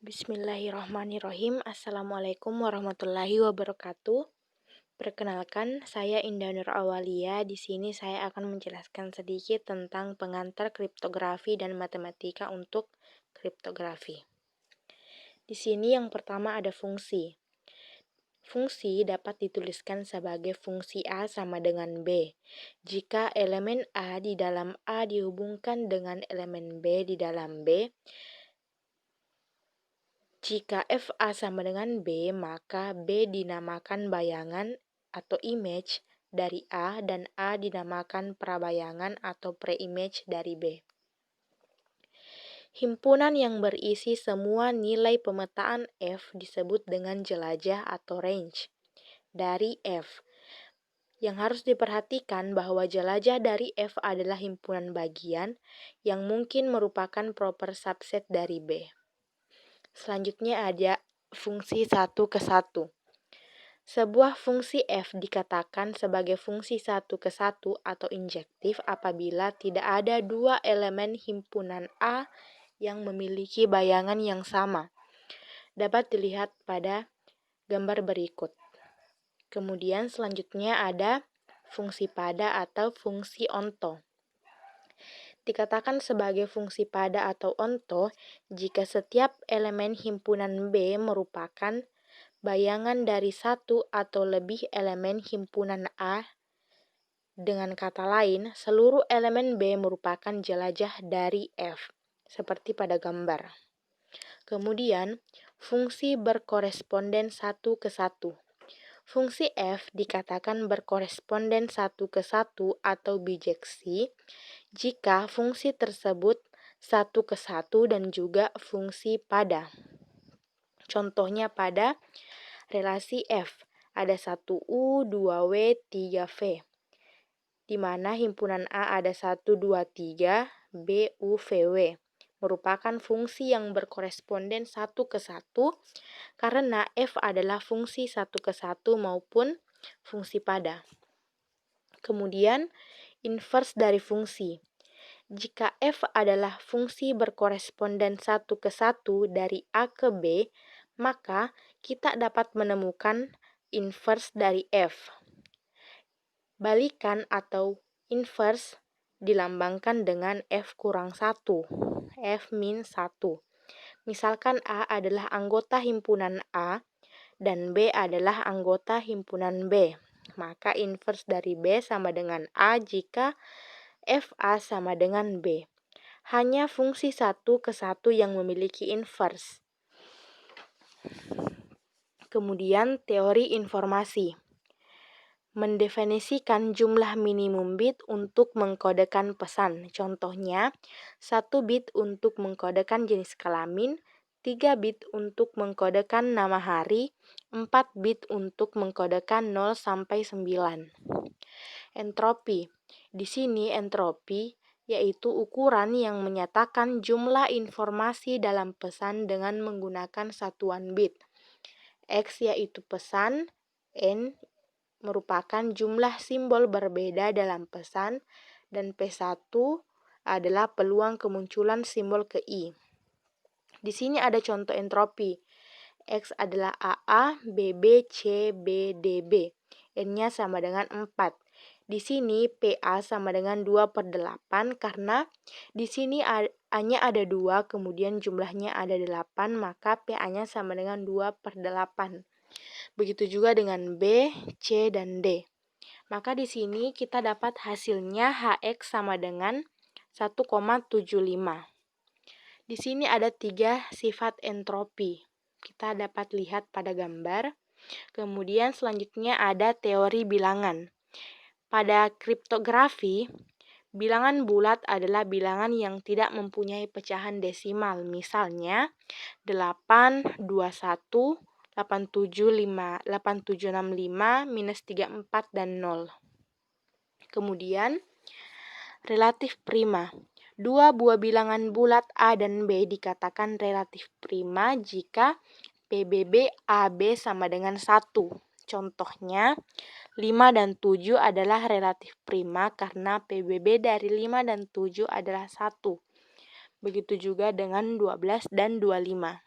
Bismillahirrahmanirrahim. Assalamualaikum warahmatullahi wabarakatuh. Perkenalkan, saya Indah Nur Awalia. Di sini saya akan menjelaskan sedikit tentang pengantar kriptografi dan matematika untuk kriptografi. Di sini yang pertama ada fungsi. Fungsi dapat dituliskan sebagai fungsi A sama dengan B. Jika elemen A di dalam A dihubungkan dengan elemen B di dalam B, jika FA sama dengan B, maka B dinamakan bayangan atau image dari A dan A dinamakan prabayangan atau pre-image dari B. Himpunan yang berisi semua nilai pemetaan F disebut dengan jelajah atau range dari F. Yang harus diperhatikan bahwa jelajah dari F adalah himpunan bagian yang mungkin merupakan proper subset dari B. Selanjutnya ada fungsi 1 ke 1. Sebuah fungsi F dikatakan sebagai fungsi 1 ke 1 atau injektif apabila tidak ada dua elemen himpunan A yang memiliki bayangan yang sama. Dapat dilihat pada gambar berikut. Kemudian selanjutnya ada fungsi pada atau fungsi onto. Dikatakan sebagai fungsi pada atau onto jika setiap elemen himpunan B merupakan bayangan dari satu atau lebih elemen himpunan A. Dengan kata lain, seluruh elemen B merupakan jelajah dari F, seperti pada gambar. Kemudian, fungsi berkoresponden 1 ke 1. Fungsi F dikatakan berkoresponden 1 ke 1 atau bijeksi jika fungsi tersebut 1 ke 1 dan juga fungsi pada. Contohnya pada relasi F, ada 1U, 2W, 3V, di mana himpunan A ada 1, 2, 3, B, U, V, W. Merupakan fungsi yang berkoresponden 1 ke 1 karena F adalah fungsi 1 ke 1 maupun fungsi pada. Kemudian, inverse dari fungsi. Jika F adalah fungsi berkoresponden 1 ke 1 dari A ke B, maka kita dapat menemukan inverse dari F. Balikan atau inverse dilambangkan dengan F kurang 1, F min 1. Misalkan A adalah anggota himpunan A dan B adalah anggota himpunan B. Maka inverse dari B sama dengan A jika FA sama dengan B. Hanya fungsi 1 ke 1 yang memiliki inverse. Kemudian teori informasi. Mendefinisikan jumlah minimum bit untuk mengkodekan pesan. Contohnya, 1 bit untuk mengkodekan jenis kelamin, 3 bit untuk mengkodekan nama hari, 4 bit untuk mengkodekan 0 sampai 9. Entropi. Di sini entropi yaitu ukuran yang menyatakan jumlah informasi dalam pesan dengan menggunakan satuan bit. X yaitu pesan, N merupakan jumlah simbol berbeda dalam pesan, dan P1 adalah peluang kemunculan simbol ke I. Di sini ada contoh entropi. X adalah AA, BB, CB, DB. N-nya sama dengan 4. Di sini PA sama dengan 2/8 karena di sini A-nya ada 2, kemudian jumlahnya ada 8, maka PA-nya sama dengan 2/8. Begitu juga dengan B, C, dan D. Maka di sini kita dapat hasilnya HX sama dengan 1,75. Di sini ada 3 sifat entropi. Kita dapat lihat pada gambar. Kemudian selanjutnya ada teori bilangan. Pada kriptografi, bilangan bulat adalah bilangan yang tidak mempunyai pecahan desimal. Misalnya 8, 21, 8765, minus 34, dan 0. Kemudian, relatif prima. Dua buah bilangan bulat A dan B dikatakan relatif prima jika PBB AB sama dengan 1. Contohnya, 5 dan 7 adalah relatif prima karena PBB dari 5 dan 7 adalah 1. Begitu juga dengan 12 dan 25.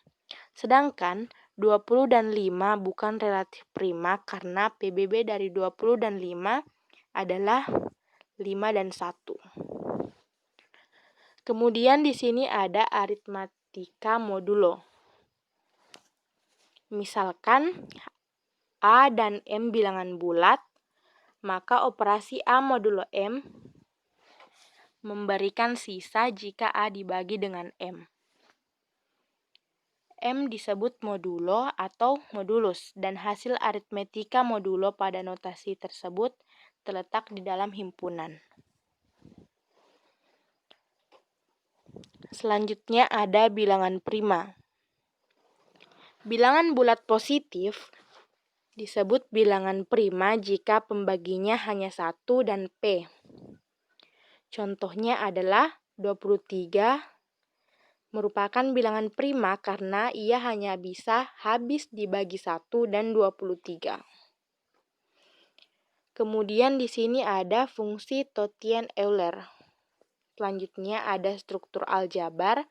Sedangkan 20 dan 5 bukan relatif prima karena PBB dari 20 dan 5 adalah 5 dan 1. Kemudian di sini ada aritmatika modulo. Misalkan A dan M bilangan bulat, maka operasi A modulo M memberikan sisa jika A dibagi dengan M. M disebut modulo atau modulus, dan hasil aritmetika modulo pada notasi tersebut terletak di dalam himpunan. Selanjutnya ada bilangan prima. Bilangan bulat positif disebut bilangan prima jika pembaginya hanya 1 dan P. Contohnya adalah 23 merupakan bilangan prima karena ia hanya bisa habis dibagi 1 dan 23. Kemudian di sini ada fungsi Totien-Euler. Selanjutnya ada struktur aljabar.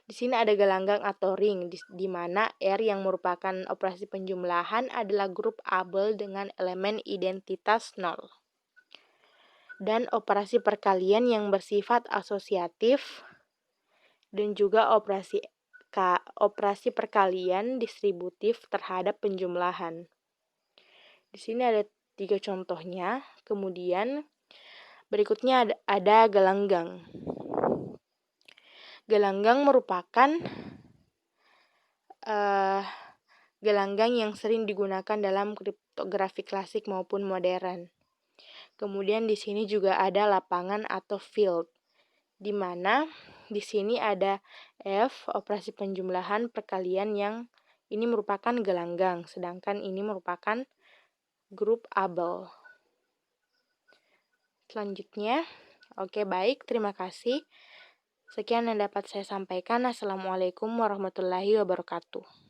Di sini ada gelanggang atau ring, di mana R yang merupakan operasi penjumlahan adalah grup Abel dengan elemen identitas 0. Dan operasi perkalian yang bersifat asosiatif dan juga operasi perkalian distributif terhadap penjumlahan. Di sini ada 3 contohnya. Kemudian berikutnya ada gelanggang. Gelanggang merupakan gelanggang yang sering digunakan dalam kriptografi klasik maupun modern. Kemudian di sini juga ada lapangan atau field, di mana di sini ada F, operasi penjumlahan perkalian yang ini merupakan gelanggang, sedangkan ini merupakan grup Abel. Selanjutnya, oke baik, terima kasih. Sekian yang dapat saya sampaikan. Assalamualaikum warahmatullahi wabarakatuh.